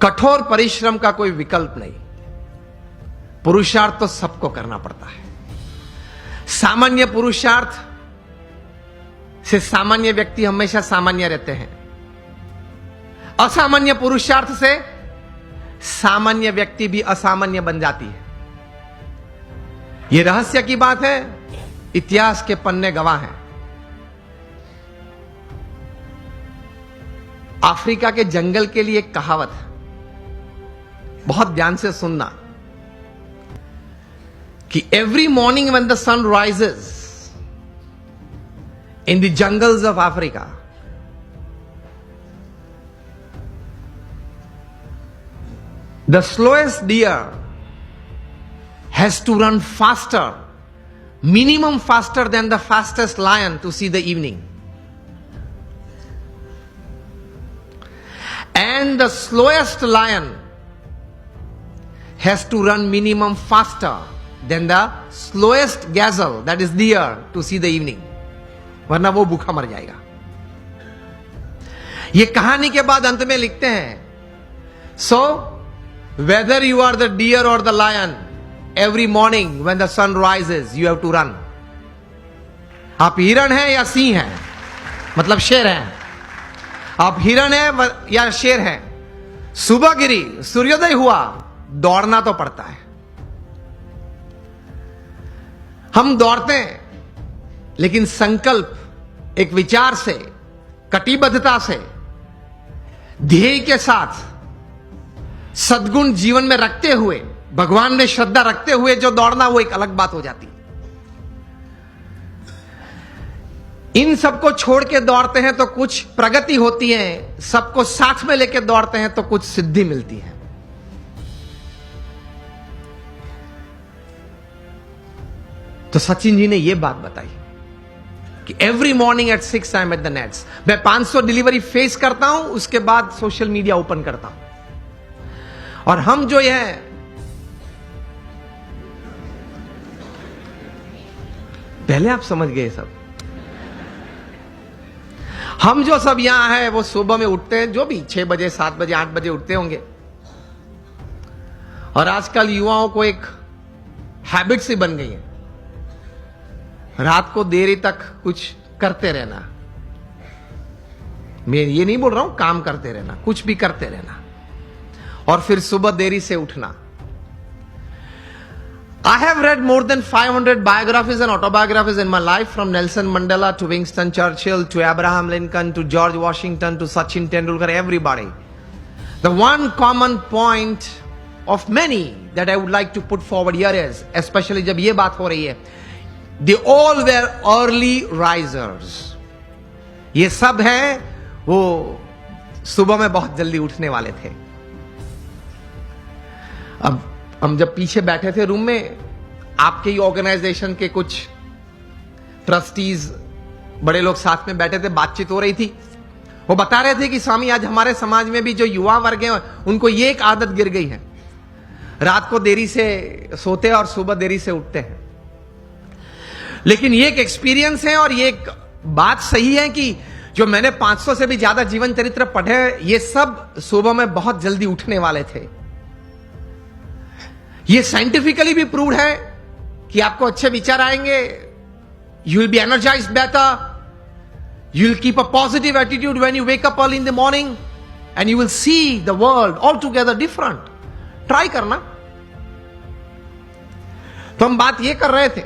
कठोर परिश्रम का कोई विकल्प नहीं। पुरुषार्थ तो सबको करना पड़ता है। सामान्य पुरुषार्थ से सामान्य व्यक्ति हमेशा सामान्य रहते हैं। असामान्य पुरुषार्थ से सामान्य व्यक्ति भी असामान्य बन जाती है। यह रहस्य की बात है, इतिहास के पन्ने गवाह हैं। अफ्रीका के जंगल के लिए एक कहावत है, बहुत ध्यान से सुनना, कि every morning when the sun rises in the jungles of Africa, the slowest deer has to run faster, minimum faster than the fastest lion to see the evening. And the slowest lion has to run minimum faster than the slowest gazelle, that is deer, to see the evening. वरना वो भूखा मर जाएगा। ये कहानी के बाद अंत में लिखते हैं, so whether you are the deer or the lion, every morning when the sun rises you have to run. आप हिरण हैं या सिंह हैं, मतलब शेर हैं, आप हिरण हैं या शेर हैं, सुबह गिरी, सूर्योदय हुआ, दौड़ना तो पड़ता है। हम दौड़ते हैं, लेकिन संकल्प, एक विचार से, कटिबद्धता से, ध्येय के साथ, सद्गुण जीवन में रखते हुए, भगवान में श्रद्धा रखते हुए जो दौड़ना, वो एक अलग बात हो जाती है। इन सबको छोड़ के दौड़ते हैं तो कुछ प्रगति होती है, सबको साथ में लेके दौड़ते हैं तो कुछ सिद्धि मिलती है। तो सचिन जी ने यह बात बताई कि every morning at 6 I am at the nets. मैं 500 डिलीवरी फेस करता हूं, उसके बाद सोशल मीडिया ओपन करता हूं। और हम जो है पहले आप समझ गए सब, हम जो सब यहां है वो सुबह में उठते हैं, जो भी 6 बजे 7 बजे 8 बजे उठते होंगे। और आजकल युवाओं को एक हैबिट सी बन गई है, रात को देरी तक कुछ करते रहना। मैं ये नहीं बोल रहा हूं काम करते रहना, कुछ भी करते रहना, और फिर सुबह देरी से उठना। I have read more than 500 biographies and autobiographies in my life, from Nelson Mandela to Winston Churchill to Abraham Lincoln to George Washington to Sachin Tendulkar, everybody. The one common point of many that I would like to put forward here is, especially जब ये बात हो रही है, they all were early risers. ये सब हैं वो सुबह में बहुत जल्दी उठने वाले थे। अब हम जब पीछे बैठे थे रूम में, आपके ही ऑर्गेनाइजेशन के कुछ ट्रस्टीज, बड़े लोग साथ में बैठे थे, बातचीत हो रही थी। वो बता रहे थे कि स्वामी आज हमारे समाज में भी जो युवा वर्ग है उनको ये एक आदत गिर गई है, रात को देरी से सोते हैं और सुबह देरी से उठते हैं। लेकिन ये एक एक्सपीरियंस है और ये एक बात सही है कि जो मैंने 500 से भी ज्यादा जीवन चरित्र पढ़े, ये सब सुबह में बहुत जल्दी उठने वाले थे। ये साइंटिफिकली भी प्रूव्ड है कि आपको अच्छे विचार आएंगे, you will be energised better, you will keep a positive attitude when you wake up early in the morning and you will see the world all together different. Try करना। तो हम बात ये कर रहे थे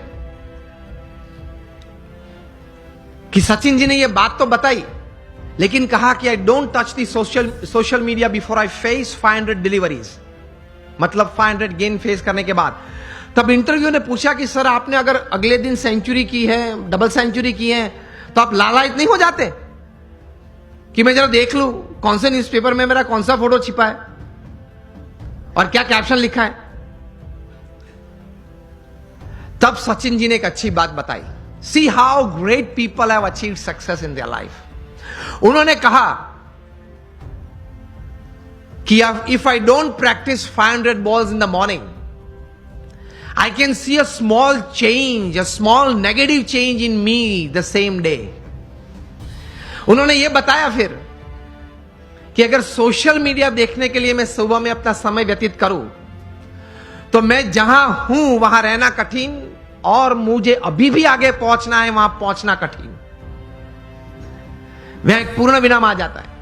कि सचिन जी ने ये बात तो बताई, लेकिन कहा कि I don't touch the social media before I face 500 deliveries, मतलब 500 गेन फेस करने के बाद। तब इंटरव्यू ने पूछा कि सर आपने अगर अगले दिन सेंचुरी की है, डबल सेंचुरी की है, तो आप लालायित नहीं हो जाते कि मैं जरा देख लूं कौन से न्यूज़पेपर में मेरा कौन सा फोटो छिपा है और क्या कैप्शन लिखा है। तब सचिन जी ने एक अच्छी बात बताई, see how great people have achieved success in their life. उन्होंने कहा कि if I don't practice 500 balls in the morning, I can see a small change, a small negative change in me the same day. उन्होंने ये बताया फिर कि अगर social media देखने के लिए मैं सुबह में अपना समय व्यतीत करूं तो मैं जहां हूं वहां रहना कठिन और मुझे अभी भी आगे पहुंचना है वहां पहुंचना कठिन। वहां एक पूर्ण विराम आ जाता है।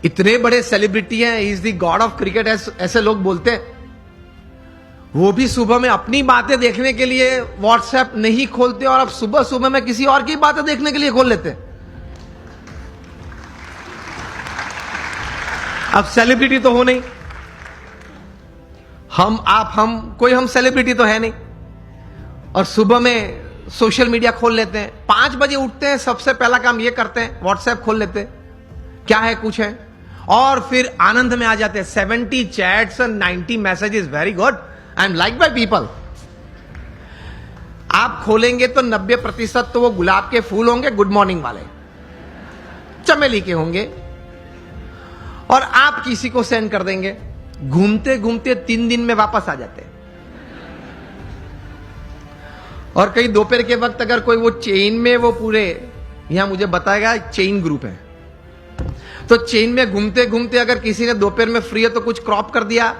इतने बड़े सेलिब्रिटी हैं, is the God of cricket ऐसे लोग बोलते हैं, वो भी सुबह में अपनी बातें देखने के लिए व्हाट्सएप नहीं खोलते और अब सुबह सुबह में किसी और की बातें देखने के लिए खोल लेते हैं। अब सेलिब्रिटी तो हो नहीं, हम कोई हम सेलिब्रिटी तो है नहीं, और सुबह में सोशल मीडिया खोल लेते हैं। 5 बजे उठते हैं, सबसे पहला काम ये करते हैं व्हाट्सएप खोल लेते हैं, क्या है कुछ है, और फिर आनंद में आ जाते हैं। 70 chats and 90 messages, very good, I am like by people. आप खोलेंगे तो 90% तो वो गुलाब के फूल होंगे, गुड मॉर्निंग वाले, चमेली के होंगे, और आप किसी को सेंड कर देंगे। घूमते घूमते 3 दिन में वापस आ जाते हैं। और कई दोपहर के वक्त अगर कोई वो चेन में, वो पूरे यहां मुझे बताएगा चेन ग्रुप है, तो चेन में घूमते घूमते अगर किसी ने दोपहर में फ्री है तो कुछ क्रॉप कर दिया,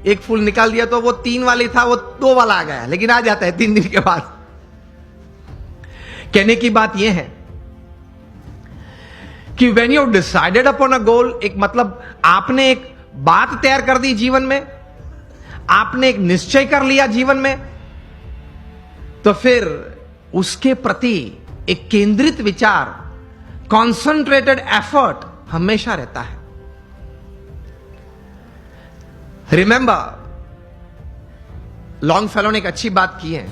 एक फूल निकाल दिया, तो वो 3 वाली था वो 2 वाला आ गया, लेकिन आ जाता है 3 दिन के बाद। कहने की बात यह है कि when you decided upon a goal, एक मतलब आपने एक बात तैयार कर दी जीवन में, आपने एक निश्चय कर लिया जीवन में, तो फिर उसके प्रति एक केंद्रित विचार, कॉन्सेंट्रेटेड एफर्ट हमेशा रहता है। रिमेंबर, लॉन्गफेलो ने एक अच्छी बात की है,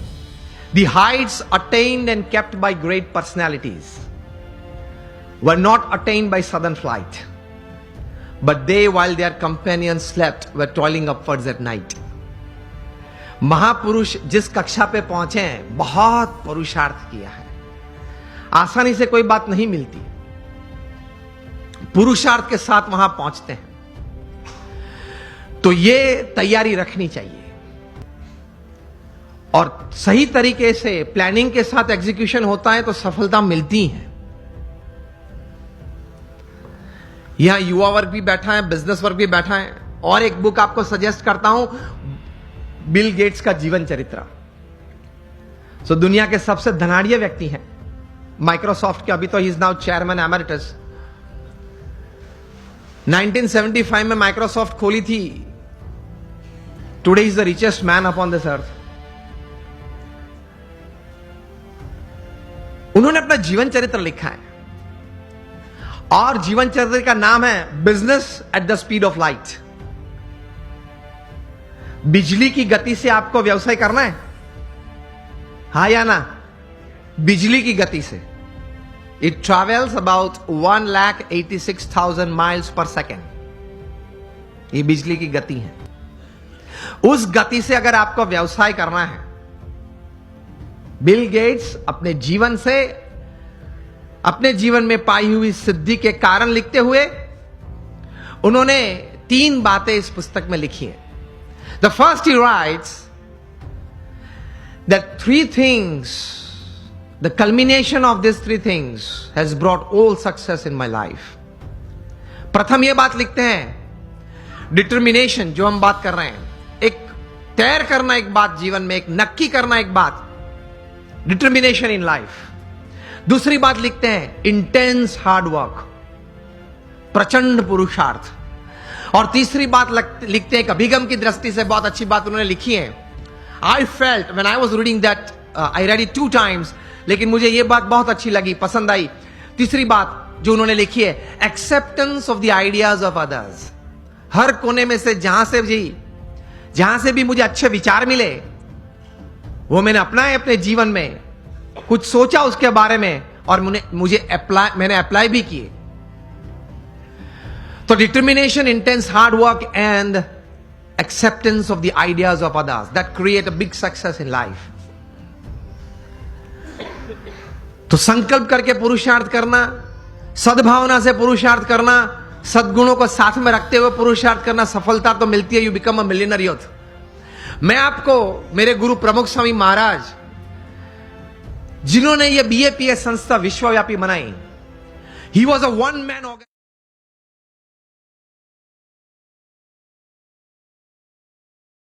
the Heights attend and kept bye great personalities were not attained by sudden flight, but they, while their companions slept, were toiling upwards at night. महापुरुष जिस कक्षा पे पहुंचे हैं, बहुत पुरुषार्थ किया है। आसानी से कोई बात नहीं मिलती, पुरुषार्थ के साथ वहां पहुंचते हैं। तो ये तैयारी रखनी चाहिए, और सही तरीके से प्लानिंग के साथ एग्जीक्यूशन होता है तो सफलता मिलती है। यहां युवा वर्ग भी बैठा है, बिजनेस वर्ग भी बैठा है, और एक बुक आपको सजेस्ट करता हूं, बिल गेट्स का जीवन चरित्र। सो दुनिया के सबसे धनाढ़िया व्यक्ति हैं, माइक्रोसॉफ्ट के, अभी तो he is now chairman emeritus. 1975 में माइक्रोसॉफ्ट खोली थी, today is the richest man upon this earth. उन्होंने अपना जीवन चरित्र लिखा है, और जीवन चरित्र का नाम है business at the speed of light. बिजली की गति से आपको व्यवसाय करना है, हा या ना? बिजली की गति से। It travels about 1,86,000 miles per second. ये बिजली की गति है। उस गति से अगर आपको व्यवसाय करना है, बिल गेट्स अपने जीवन से, अपने जीवन में पाई हुई सिद्धि के कारण लिखते हुए उन्होंने 3 बातें इस पुस्तक में लिखी हैं। The first he rights that 3 things, the culmination of this 3 things has brought all success in my life. प्रथम यह बात लिखते हैं, डिटर्मिनेशन, जो हम बात कर रहे हैं, एक तैयार करना एक बात जीवन में, एक नक्की करना एक बात, डिटर्मिनेशन इन लाइफ। दूसरी बात लिखते हैं, इंटेंस हार्ड वर्क, प्रचंड पुरुषार्थ। और तीसरी बात लिखते हैं, एक अभिगम की दृष्टि से बहुत अच्छी बात उन्होंने लिखी है। I felt when I was reading that, I read it 2 times, लेकिन मुझे यह बात बहुत अच्छी लगी, पसंद आई। तीसरी बात जो उन्होंने लिखी है, acceptance of the ideas of others. हर कोने में से जहां से भी मुझे अच्छे विचार मिले, वो मैंने अपनाए अपने जीवन में, कुछ सोचा उसके बारे में, और मैंने अप्लाई भी किए। तो determination, intense hard work and acceptance of the ideas of others, that create a big success in life. तो संकल्प करके पुरुषार्थ करना, सद्भावना से पुरुषार्थ करना, सद्गुणों को साथ में रखते हुए पुरुषार्थ करना, सफलता तो मिलती है। You become a millionaire youth. मैं आपको मेरे गुरु प्रमुख स्वामी महाराज, जिन्होंने ये BAPS संस्था विश्वव्यापी बनाई, ही वॉज अ 1 man